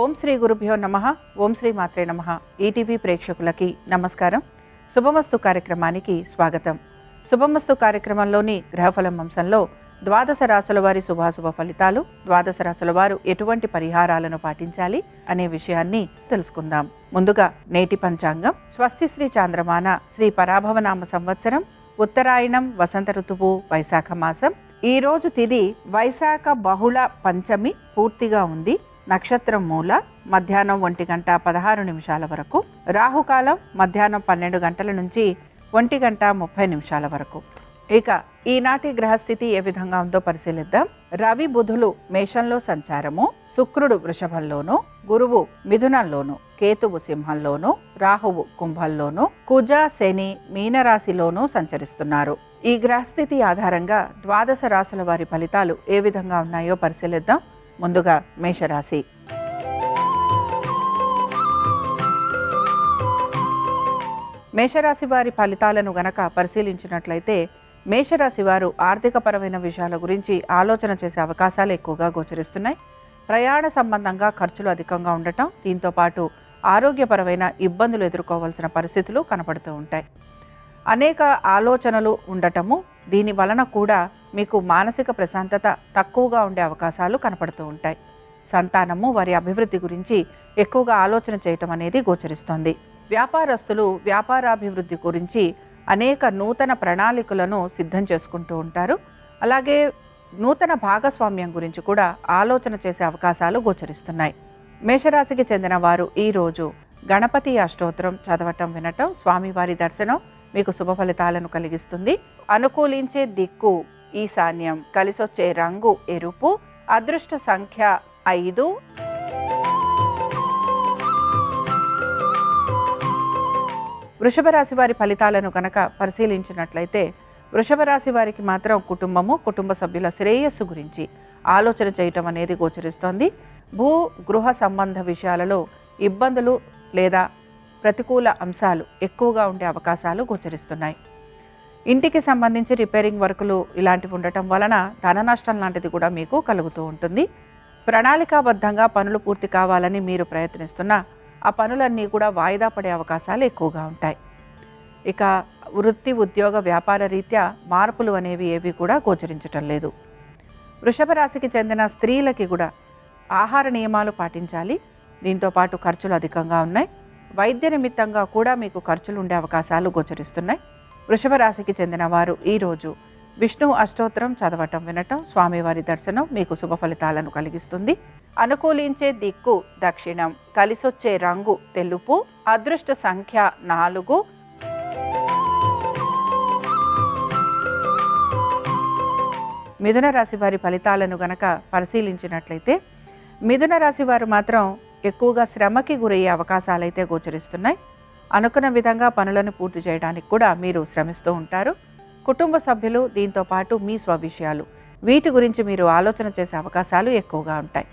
ఓం శ్రీ గురుభ్యో నమః. ఓం శ్రీ మాత్రే నమః. ఈటీవీ ప్రేక్షకులకి నమస్కారం. శుభమస్తు కార్యక్రమానికి స్వాగతం. శుభమస్తు కార్యక్రమంలోని గ్రహఫలం అంశంలో ద్వాదశ రాశుల వారి శుభాశుభ ఫలితాలు, ద్వాదశ రాశుల వారు ఎటువంటి పరిహారాలను పాటించాలి అనే విషయాన్ని తెలుసుకుందాం. ముందుగా నేటి పంచాంగం. స్వస్తి శ్రీ చాంద్రమాన శ్రీ పరాభవనామ సంవత్సరం, ఉత్తరాయణం, వసంత ఋతువు, వైశాఖ మాసం. ఈ రోజు తిథి వైశాఖ బహుళ పంచమి పూర్తిగా ఉంది. నక్షత్రం మూల, మధ్యాహ్నం 1:16 వరకు. రాహుకాలం మధ్యాహ్నం 12 గంటల నుంచి 1:30 వరకు. ఇక ఈనాటి గ్రహస్థితి ఏ విధంగా ఉందో పరిశీలిద్దాం. రవి బుధులు మేషంలో సంచారము, శుక్రుడు వృషభంలోను, గురువు మిథునంలోను, కేతువు సింహంలోను, రాహువు కుంభంలోను, కుజ శని మీనరాశిలోనూ సంచరిస్తున్నారు. ఈ గ్రహస్థితి ఆధారంగా ద్వాదశ రాశుల వారి ఫలితాలు ఏ విధంగా ఉన్నాయో పరిశీలిద్దాం. ముందుగా మేషరాశి. మేషరాశి వారి ఫలితాలను గనక పరిశీలించినట్లయితే మేషరాశి వారు ఆర్థికపరమైన విషయాల గురించి ఆలోచన చేసే అవకాశాలు ఎక్కువగా గోచరిస్తున్నాయి. ప్రయాణ సంబంధంగా ఖర్చులు అధికంగా ఉండటం, దీంతో పాటు ఆరోగ్యపరమైన ఇబ్బందులు ఎదుర్కోవాల్సిన పరిస్థితులు కనపడుతూ ఉంటాయి. అనేక ఆలోచనలు ఉండటము, దీని వలన కూడా మీకు మానసిక ప్రశాంతత తక్కువగా ఉండే అవకాశాలు కనపడుతూ ఉంటాయి. సంతానము, వారి అభివృద్ధి గురించి ఎక్కువగా ఆలోచన చేయటం అనేది గోచరిస్తోంది. వ్యాపారస్తులు వ్యాపారాభివృద్ధి గురించి అనేక నూతన ప్రణాళికలను సిద్ధం చేసుకుంటూ ఉంటారు. అలాగే నూతన భాగస్వామ్యం గురించి కూడా ఆలోచన చేసే అవకాశాలు గోచరిస్తున్నాయి. మేషరాశికి చెందిన వారు ఈరోజు గణపతి అష్టోత్తరం చదవటం, వినటం, స్వామివారి దర్శనం మీకు శుభ ఫలితాలను కలిగిస్తుంది. అనుకూలించే దిక్కు ఈశాన్యం, కలిసొచ్చే రంగు ఎరుపు, అదృష్ట సంఖ్య 5. వృషభ రాశి వారి ఫలితాలను కనుక పరిశీలించినట్లయితే వృషభ రాశి వారికి మాత్రం కుటుంబము, కుటుంబ సభ్యుల శ్రేయస్సు గురించి ఆలోచన చేయటం అనేది గోచరిస్తోంది. భూ గృహ సంబంధ విషయాలలో ఇబ్బందులు లేదా ప్రతికూల అంశాలు ఎక్కువగా ఉండే అవకాశాలు గోచరిస్తున్నాయి. ఇంటికి సంబంధించి రిపేరింగ్ వర్కులు ఇలాంటివి ఉండటం వలన ధన నష్టం లాంటిది కూడా మీకు కలుగుతూ ఉంటుంది. ప్రణాళికాబద్ధంగా పనులు పూర్తి కావాలని మీరు ప్రయత్నిస్తున్నా ఆ పనులన్నీ కూడా వాయిదా పడే అవకాశాలు ఎక్కువగా ఉంటాయి. ఇక వృత్తి, ఉద్యోగ, వ్యాపార రీత్యా మార్పులు అనేవి ఏవి కూడా గోచరించటం లేదు. వృషభ రాశికి చెందిన స్త్రీలకి కూడా ఆహార నియమాలు పాటించాలి. దీంతో పాటు ఖర్చులు అధికంగా ఉన్నాయి. వైద్య నిమిత్తంగా కూడా మీకు ఖర్చులు ఉండే అవకాశాలు గోచరిస్తున్నాయి. వృషభ రాశికి చెందిన వారు ఈరోజు విష్ణు అష్టోత్తరం చదవటం, వినటం, స్వామివారి దర్శనం మీకు శుభ ఫలితాలను కలిగిస్తుంది. అనుకూలించే దిక్కు దక్షిణం, కలిసొచ్చే రంగు తెలుపు, అదృష్ట సంఖ్య 4. మిథున రాశి వారి ఫలితాలను గనక పరిశీలించినట్లయితే మిథున రాశి వారు మాత్రం ఎక్కువగా శ్రమకి గురయ్యే అవకాశాలు అయితే గోచరిస్తున్నాయి. అనుకున్న విధంగా పనులను పూర్తి చేయడానికి కూడా మీరు శ్రమిస్తూ ఉంటారు. కుటుంబ సభ్యులు, దీంతో పాటు మీ స్వవిషయాలు, వీటి గురించి మీరు ఆలోచన చేసే అవకాశాలు ఎక్కువగా ఉంటాయి.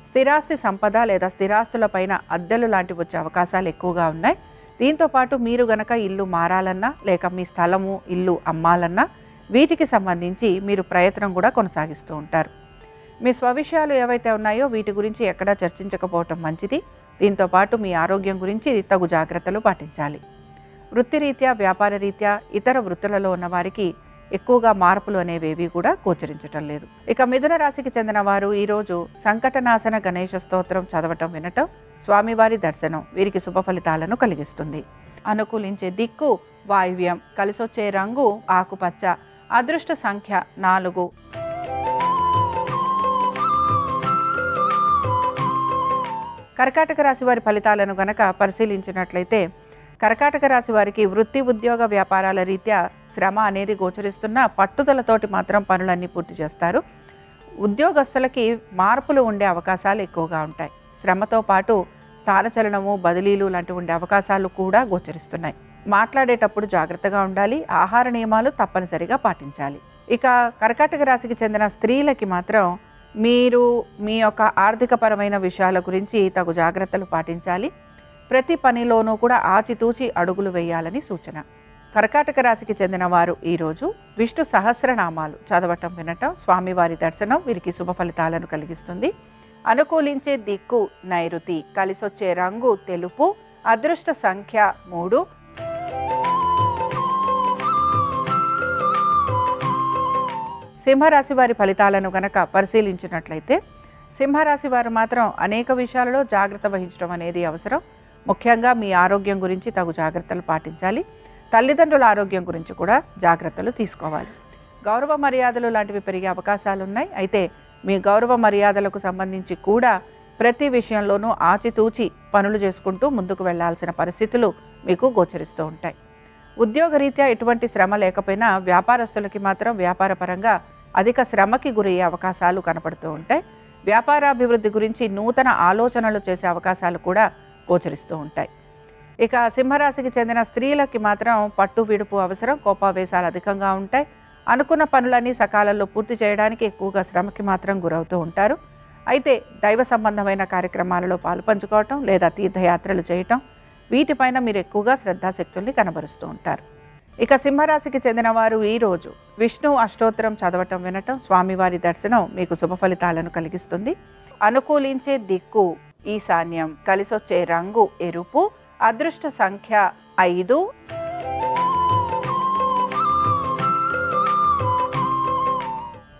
స్థిరాస్తి సంపద లేదా స్థిరాస్తులపైన అద్దెలు లాంటివి వచ్చే అవకాశాలు ఎక్కువగా ఉన్నాయి. దీంతో పాటు మీరు గనక ఇల్లు మారాలన్నా లేక మీ స్థలము, ఇల్లు అమ్మాలన్నా వీటికి సంబంధించి మీరు ప్రయత్నం కూడా కొనసాగిస్తూ ఉంటారు. మీ స్వవిషయాలు ఏవైతే ఉన్నాయో వీటి గురించి ఎక్కడా చర్చించకపోవటం మంచిది. దీంతో పాటు మీ ఆరోగ్యం గురించి తగు జాగ్రత్తలు పాటించాలి. వృత్తిరీత్యా, వ్యాపార రీత్యా, ఇతర వృత్తులలో ఉన్న వారికి ఎక్కువగా మార్పులు అనేవేవి కూడా గోచరించటం లేదు. ఇక మిథున రాశికి చెందిన వారు ఈరోజు సంకటనాశన గణేష స్తోత్రం చదవటం, వినటం, స్వామివారి దర్శనం వీరికి శుభ ఫలితాలను కలిగిస్తుంది. అనుకూలించే దిక్కు వాయువ్యం, కలిసొచ్చే రంగు ఆకుపచ్చ, అదృష్ట సంఖ్య 4. కర్కాటక రాశి వారి ఫలితాలను గనక పరిశీలించినట్లయితే కర్కాటక రాశి వారికి వృత్తి, ఉద్యోగ, వ్యాపారాల రీత్యా శ్రమ అనేది గోచరిస్తున్న పట్టుదలతోటి మాత్రం పనులన్నీ పూర్తి చేస్తారు. ఉద్యోగస్తులకి మార్పులు ఉండే అవకాశాలు ఎక్కువగా ఉంటాయి. శ్రమతో పాటు స్థానచలనము, బదిలీలు లాంటివి ఉండే అవకాశాలు కూడా గోచరిస్తున్నాయి. మాట్లాడేటప్పుడు జాగ్రత్తగా ఉండాలి. ఆహార నియమాలు తప్పనిసరిగా పాటించాలి. ఇక కర్కాటక రాశికి చెందిన స్త్రీలకి మాత్రం మీరు మీ యొక్క ఆర్థికపరమైన విషయాల గురించి తగు జాగ్రత్తలు పాటించాలి. ప్రతి పనిలోనూ కూడా ఆచితూచి అడుగులు వేయాలని సూచన. కర్కాటక రాశికి చెందిన వారు ఈరోజు విష్ణు సహస్రనామాలు చదవటం, వినటం, స్వామివారి దర్శనం వీరికి శుభ ఫలితాలను కలిగిస్తుంది. అనుకూలించే దిక్కు నైరుతి, కలిసొచ్చే రంగు తెలుపు, అదృష్ట సంఖ్య 3. సింహరాశి వారి ఫలితాలను గనక పరిశీలించినట్లయితే సింహరాశి వారు మాత్రం అనేక విషయాలలో జాగ్రత్త వహించడం అనేది అవసరం. ముఖ్యంగా మీ ఆరోగ్యం గురించి తగు జాగ్రత్తలు పాటించాలి. తల్లిదండ్రుల ఆరోగ్యం గురించి కూడా జాగ్రత్తలు తీసుకోవాలి. గౌరవ మర్యాదలు లాంటివి పెరిగే అవకాశాలు ఉన్నాయి. అయితే మీ గౌరవ మర్యాదలకు సంబంధించి కూడా ప్రతి విషయంలోనూ ఆచితూచి పనులు చేసుకుంటూ ముందుకు వెళ్లాల్సిన పరిస్థితులు మీకు గోచరిస్తూ ఉంటాయి. ఉద్యోగరీత్యా ఎటువంటి శ్రమ లేకపోయినా వ్యాపారస్తులకి మాత్రం వ్యాపారపరంగా అధిక శ్రమకి గురయ్యే అవకాశాలు కనపడుతూ ఉంటాయి. వ్యాపారాభివృద్ధి గురించి నూతన ఆలోచనలు చేసే అవకాశాలు కూడా గోచరిస్తూ ఉంటాయి. ఇక సింహరాశికి చెందిన స్త్రీలకి మాత్రం పట్టు విడుపు అవసరం. కోపావేశాలు అధికంగా ఉంటాయి. అనుకున్న పనులన్నీ సకాలంలో పూర్తి చేయడానికి ఎక్కువగా శ్రమకి మాత్రం గురవుతూ ఉంటారు. అయితే దైవ సంబంధమైన కార్యక్రమాలలో పాలుపంచుకోవటం లేదా తీర్థయాత్రలు చేయటం, వీటిపైన మీరు ఎక్కువగా శ్రద్ధాశక్తుల్ని కనబరుస్తూ ఉంటారు. ఇక సింహరాశికి చెందిన వారు ఈరోజు విష్ణు అష్టోత్తరం చదవటం, వినటం, స్వామివారి దర్శనం మీకు శుభ ఫలితాలను కలిగిస్తుంది. అనుకూలించే దిక్కు ఈశాన్యం, కలిసొచ్చే రంగు ఎరుపు, అదృష్ట సంఖ్య 5.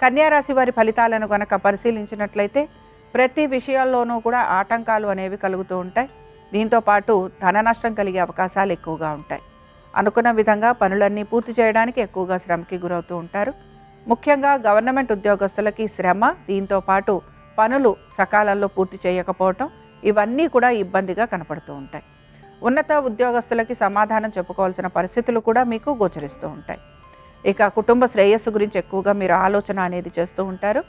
కన్యారాశి వారి ఫలితాలను గనక పరిశీలించినట్లయితే ప్రతి విషయాల్లోనూ కూడా ఆటంకాలు అనేవి కలుగుతూ ఉంటాయి. దీంతో పాటు ధన నష్టం కలిగే అవకాశాలు ఎక్కువగా ఉంటాయి. అనుకున్న విధంగా పనులన్నీ పూర్తి చేయడానికి ఎక్కువగా శ్రమకి గురవుతూ ఉంటారు. ముఖ్యంగా గవర్నమెంట్ ఉద్యోగస్తులకి శ్రమ, దీంతో పాటు పనులు సకాలంలో పూర్తి చేయకపోవటం, ఇవన్నీ కూడా ఇబ్బందిగా కనపడుతూ ఉంటాయి. ఉన్నత ఉద్యోగస్తులకి సమాధానం చెప్పుకోవాల్సిన పరిస్థితులు కూడా మీకు గోచరిస్తూ ఉంటాయి. ఇక కుటుంబ శ్రేయస్సు గురించి ఎక్కువగా మీరు ఆలోచన అనేది చేస్తూ ఉంటారు.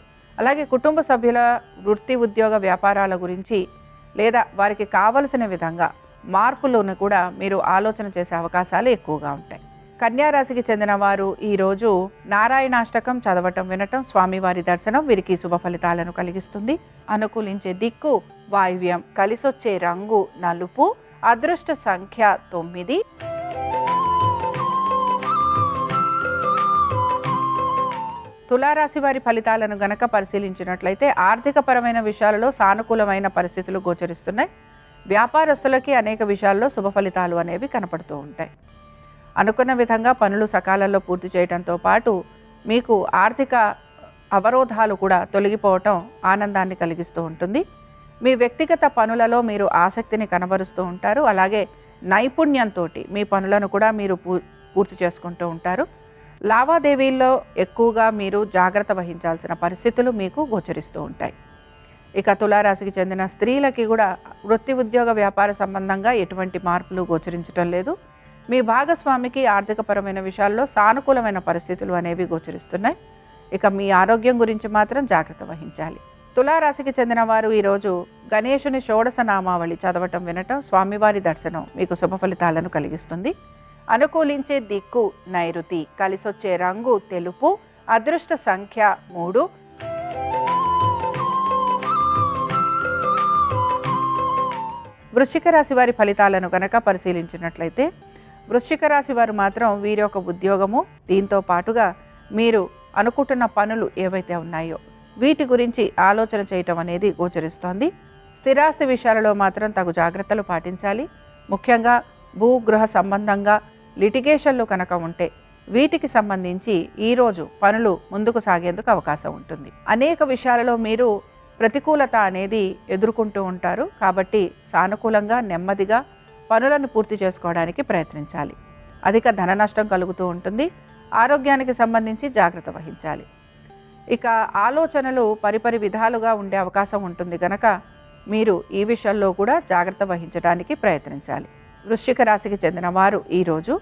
అలాగే కుటుంబ సభ్యుల వృత్తి, ఉద్యోగ, వ్యాపారాల గురించి లేదా వారికి కావలసిన విధంగా మార్పులను కూడా మీరు ఆలోచన చేసే అవకాశాలు ఎక్కువగా ఉంటాయి. కన్యారాశికి చెందిన వారు ఈరోజు నారాయణాష్టకం చదవటం, వినటం, స్వామివారి దర్శనం వీరికి శుభ ఫలితాలను కలిగిస్తుంది. అనుకూలించే దిక్కు వాయువ్యం, కలిసొచ్చే రంగు నలుపు, అదృష్ట సంఖ్య 9. తులారాశి వారి ఫలితాలను గనక పరిశీలించినట్లయితే ఆర్థికపరమైన విషయాలలో సానుకూలమైన పరిస్థితులు గోచరిస్తున్నాయి. వ్యాపారస్తులకి అనేక విషయాల్లో శుభ ఫలితాలు అనేవి కనపడుతూ ఉంటాయి. అనుకున్న విధంగా పనులు సకాలంలో పూర్తి చేయడంతో పాటు మీకు ఆర్థిక అవరోధాలు కూడా తొలగిపోవటం ఆనందాన్ని కలిగిస్తూ ఉంటుంది. మీ వ్యక్తిగత పనులలో మీరు ఆసక్తిని కనబరుస్తూ ఉంటారు. అలాగే నైపుణ్యంతో మీ పనులను కూడా మీరు పూర్తి చేసుకుంటూ ఉంటారు. లావాదేవీల్లో ఎక్కువగా మీరు జాగ్రత్త వహించాల్సిన పరిస్థితులు మీకు గోచరిస్తూ ఉంటాయి. ఇక తులారాశికి చెందిన స్త్రీలకి కూడా వృత్తి, ఉద్యోగ, వ్యాపార సంబంధంగా ఎటువంటి మార్పులు గోచరించడం లేదు. మీ భాగస్వామికి ఆర్థికపరమైన విషయాల్లో సానుకూలమైన పరిస్థితులు అనేవి గోచరిస్తున్నాయి. ఇక మీ ఆరోగ్యం గురించి మాత్రం జాగ్రత్త వహించాలి. తులారాశికి చెందిన వారు ఈరోజు గణేశుని షోడశ నామావళి చదవటం, వినటం, స్వామివారి దర్శనం మీకు శుభ ఫలితాలను కలిగిస్తుంది. అనుకూలించే దిక్కు నైరుతి, కలిసొచ్చే రంగు తెలుపు, అదృష్ట సంఖ్య 3. వృశ్చిక రాశి వారి ఫలితాలను గనక పరిశీలించినట్లయితే వృశ్చిక రాశి వారు మాత్రం వీరి యొక్క ఉద్యోగము, దీంతో పాటుగా మీరు అనుకుంటున్న పనులు ఏవైతే ఉన్నాయో వీటి గురించి ఆలోచన చేయటం అనేది గోచరిస్తోంది. స్థిరాస్తి విషయాలలో మాత్రం తగు జాగ్రత్తలు పాటించాలి. ముఖ్యంగా భూగృహ సంబంధంగా లిటిగేషన్లు కనుక ఉంటే వీటికి సంబంధించి ఈరోజు పనులు ముందుకు సాగేందుకు అవకాశం ఉంటుంది. అనేక విషయాలలో మీరు ప్రతికూలత అనేది ఎదుర్కొంటూ ఉంటారు. కాబట్టి సానుకూలంగా, నెమ్మదిగా పనులను పూర్తి చేసుకోవడానికి ప్రయత్నించాలి. అధిక ధన నష్టం కలుగుతూ ఉంటుంది. ఆరోగ్యానికి సంబంధించి జాగ్రత్త వహించాలి. ఇక ఆలోచనలు పరిపరి విధాలుగా ఉండే అవకాశం ఉంటుంది కనుక మీరు ఈ విషయంలో కూడా జాగ్రత్త వహించడానికి ప్రయత్నించాలి. వృశ్చిక రాశికి చెందిన వారు ఈరోజు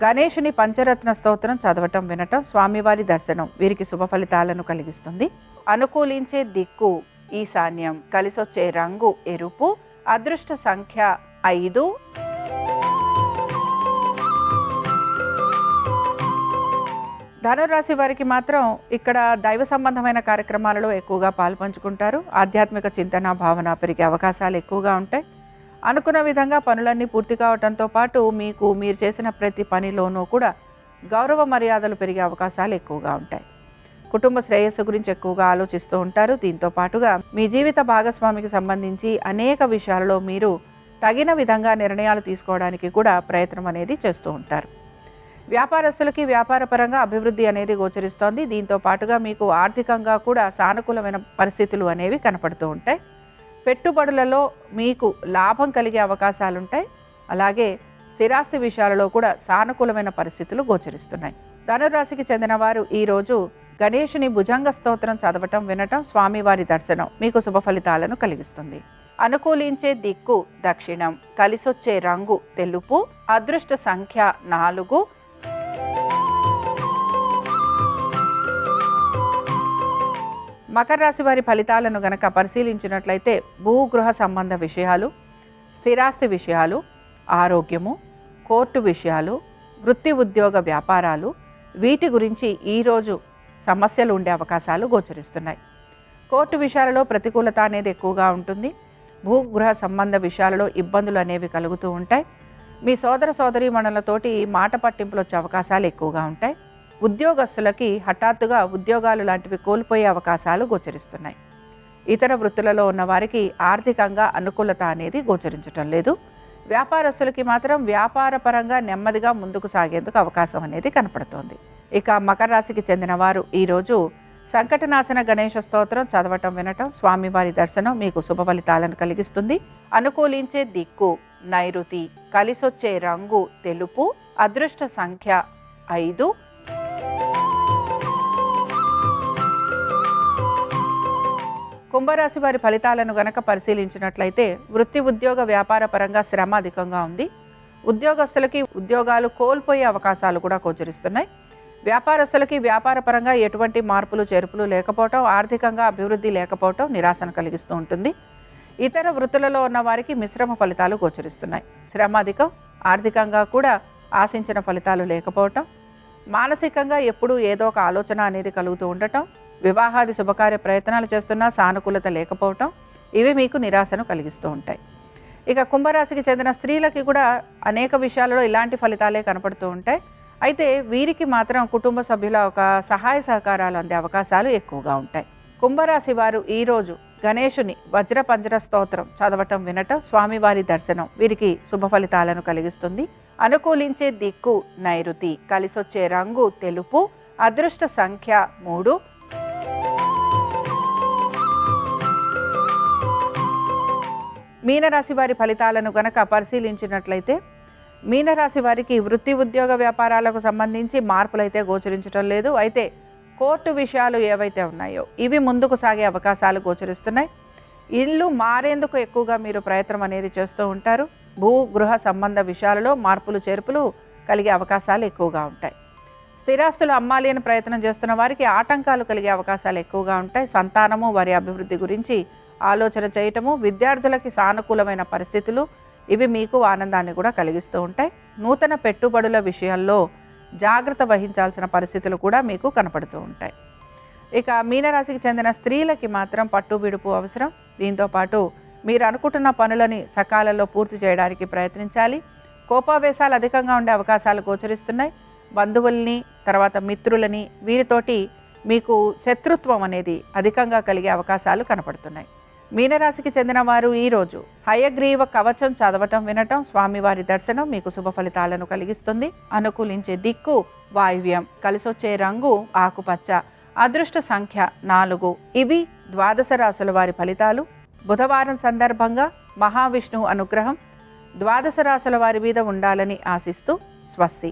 గణేశుని పంచరత్న స్తోత్రం చదవటం, వినటం, స్వామివారి దర్శనం వీరికి శుభ ఫలితాలను కలిగిస్తుంది. అనుకూలించే దిక్కు ఈశాన్యం, కలిసొచ్చే రంగు ఎరుపు, అదృష్ట సంఖ్య 5. ధనురాశి వారికి మాత్రం ఇక్కడ దైవ సంబంధమైన కార్యక్రమాలలో ఎక్కువగా పాల్పంచుకుంటారు. ఆధ్యాత్మిక చింతన, భావన పెరిగే అవకాశాలు ఎక్కువగా ఉంటాయి. అనుకున్న విధంగా పనులన్నీ పూర్తి కావడంతో పాటు మీరు చేసిన ప్రతి పనిలోనూ కూడా గౌరవ మర్యాదలు పెరిగే అవకాశాలు ఎక్కువగా ఉంటాయి. కుటుంబ శ్రేయస్సు గురించి ఎక్కువగా ఆలోచిస్తూ ఉంటారు. దీంతో పాటుగా మీ జీవిత భాగస్వామికి సంబంధించి అనేక విషయాలలో మీరు తగిన విధంగా నిర్ణయాలు తీసుకోవడానికి కూడా ప్రయత్నం అనేది చేస్తూ ఉంటారు. వ్యాపారస్తులకి వ్యాపారపరంగా అభివృద్ధి అనేది గోచరిస్తోంది. దీంతో పాటుగా మీకు ఆర్థికంగా కూడా సానుకూలమైన పరిస్థితులు అనేవి కనపడుతూ ఉంటాయి. పెట్టుబడులలో మీకు లాభం కలిగే అవకాశాలు ఉంటాయి. అలాగే స్థిరాస్తి విషయాలలో కూడా సానుకూలమైన పరిస్థితులు గోచరిస్తున్నాయి. ధనురాశికి చెందిన వారు ఈరోజు గణేశుని భుజంగ స్తోత్రం చదవటం, వినటం, స్వామివారి దర్శనం మీకు శుభ ఫలితాలను కలిగిస్తుంది. అనుకూలించే దిక్కు దక్షిణం, కలిసొచ్చే రంగు తెలుపు, అదృష్ట సంఖ్య 4. మకర రాశి వారి ఫలితాలను గనక పరిశీలించినట్లయితే భూగృహ సంబంధ విషయాలు, స్థిరాస్తి విషయాలు, ఆరోగ్యము, కోర్టు విషయాలు, వృత్తి ఉద్యోగ వ్యాపారాలు, వీటి గురించి ఈరోజు సమస్యలు ఉండే అవకాశాలు గోచరిస్తున్నాయి. కోర్టు విషయాలలో ప్రతికూలత అనేది ఎక్కువగా ఉంటుంది. భూగృహ సంబంధ విషయాలలో ఇబ్బందులు అనేవి కలుగుతూ ఉంటాయి. మీ సోదర సోదరీమణులతోటి మాట పట్టింపులు వచ్చే అవకాశాలు ఎక్కువగా ఉంటాయి. ఉద్యోగస్తులకి హఠాత్తుగా ఉద్యోగాలు లాంటివి కోల్పోయే అవకాశాలు గోచరిస్తున్నాయి. ఇతర వృత్తులలో ఉన్న వారికి ఆర్థికంగా అనుకూలత అనేది గోచరించటం లేదు. వ్యాపారస్తులకి మాత్రం వ్యాపారపరంగా నెమ్మదిగా ముందుకు సాగేందుకు అవకాశం అనేది కనపడుతోంది. ఇక మకర రాశికి చెందిన వారు ఈరోజు సంకటనాశన గణేశ స్తోత్రం చదవటం, వినటం, స్వామివారి దర్శనం మీకు శుభ ఫలితాలను కలిగిస్తుంది. అనుకూలించే దిక్కు నైరుతి, కలిసొచ్చే రంగు తెలుపు, అదృష్ట సంఖ్య 5. కుంభరాశి వారి ఫలితాలను గనక పరిశీలించినట్లయితే వృత్తి ఉద్యోగ వ్యాపార పరంగా శ్రమ అధికంగా ఉంది. ఉద్యోగస్తులకి ఉద్యోగాలు కోల్పోయే అవకాశాలు కూడా గోచరిస్తున్నాయి. వ్యాపారస్తులకి వ్యాపార పరంగా ఎటువంటి మార్పులు చేర్పులు లేకపోవటం, ఆర్థికంగా అభివృద్ధి లేకపోవటం నిరాశను కలిగిస్తూ ఉంటుంది. ఇతర వృత్తులలో ఉన్న వారికి మిశ్రమ ఫలితాలు గోచరిస్తున్నాయి. శ్రమ అధికం, ఆర్థికంగా కూడా ఆశించిన ఫలితాలు లేకపోవటం, మానసికంగా ఎప్పుడూ ఏదో ఒక ఆలోచన అనేది కలుగుతూ ఉండటం, వివాహాది శుభకార్య ప్రయత్నాలు చేస్తున్నా సానుకూలత లేకపోవటం, ఇవి మీకు నిరాశను కలిగిస్తూ ఉంటాయి. ఇక కుంభరాశికి చెందిన స్త్రీలకి కూడా అనేక విషయాలలో ఇలాంటి ఫలితాలే కనపడుతూ ఉంటాయి. అయితే వీరికి మాత్రం కుటుంబ సభ్యుల ఒక సహాయ సహకారాలు అందే అవకాశాలు ఎక్కువగా ఉంటాయి. కుంభరాశి వారు ఈరోజు గణేశుని వజ్రపంజర స్తోత్రం చదవటం, వినటం, స్వామివారి దర్శనం వీరికి శుభ ఫలితాలను కలిగిస్తుంది. అనుకూలించే దిక్కు నైరుతి, కలిసొచ్చే రంగు తెలుపు, అదృష్ట సంఖ్య 3. మీనరాశి వారి ఫలితాలను గనక పరిశీలించినట్లయితే మీనరాశి వారికి వృత్తి ఉద్యోగ వ్యాపారాలకు సంబంధించి మార్పులైతే గోచరించడం లేదు. అయితే కోర్టు విషయాలు ఏవైతే ఉన్నాయో ఇవి ముందుకు సాగే అవకాశాలు గోచరిస్తున్నాయి. ఇల్లు మారేందుకు ఎక్కువగా మీరు ప్రయత్నం అనేది చేస్తూ ఉంటారు. భూ గృహ సంబంధ విషయాలలో మార్పులు చేర్పులు కలిగే అవకాశాలు ఎక్కువగా ఉంటాయి. స్థిరాస్తులు అమ్మాలి అని ప్రయత్నం చేస్తున్న వారికి ఆటంకాలు కలిగే అవకాశాలు ఎక్కువగా ఉంటాయి. సంతానము, వారి అభివృద్ధి గురించి ఆలోచన చేయటము, విద్యార్థులకి సానుకూలమైన పరిస్థితులు ఇవి మీకు ఆనందాన్ని కూడా కలిగిస్తూ ఉంటాయి. నూతన పెట్టుబడుల విషయాల్లో జాగ్రత్త వహించాల్సిన పరిస్థితులు కూడా మీకు కనపడుతూ ఉంటాయి. ఇక మీనరాశికి చెందిన స్త్రీలకి మాత్రం పట్టు విడుపు అవసరం. దీంతోపాటు మీరు అనుకుంటున్న పనులని సకాలంలో పూర్తి చేయడానికి ప్రయత్నించాలి. కోపావేశాలు అధికంగా ఉండే అవకాశాలు గోచరిస్తున్నాయి. బంధువుల్ని, తర్వాత మిత్రులని, వీరితోటి మీకు శత్రుత్వం అనేది అధికంగా కలిగే అవకాశాలు కనపడుతున్నాయి. మీనరాశికి చెందిన వారు ఈరోజు హయగ్రీవ కవచం చదవటం, వినటం, స్వామివారి దర్శనం మీకు శుభ ఫలితాలను కలిగిస్తుంది. అనుకూలించే దిక్కు వాయువ్యం, కలిసొచ్చే రంగు ఆకుపచ్చ, అదృష్ట సంఖ్య 4. ఇవి ద్వాదశ రాశుల వారి ఫలితాలు. బుధవారం సందర్భంగా మహావిష్ణువు అనుగ్రహం ద్వాదశ రాశుల వారి మీద ఉండాలని ఆశిస్తూ స్వస్తి.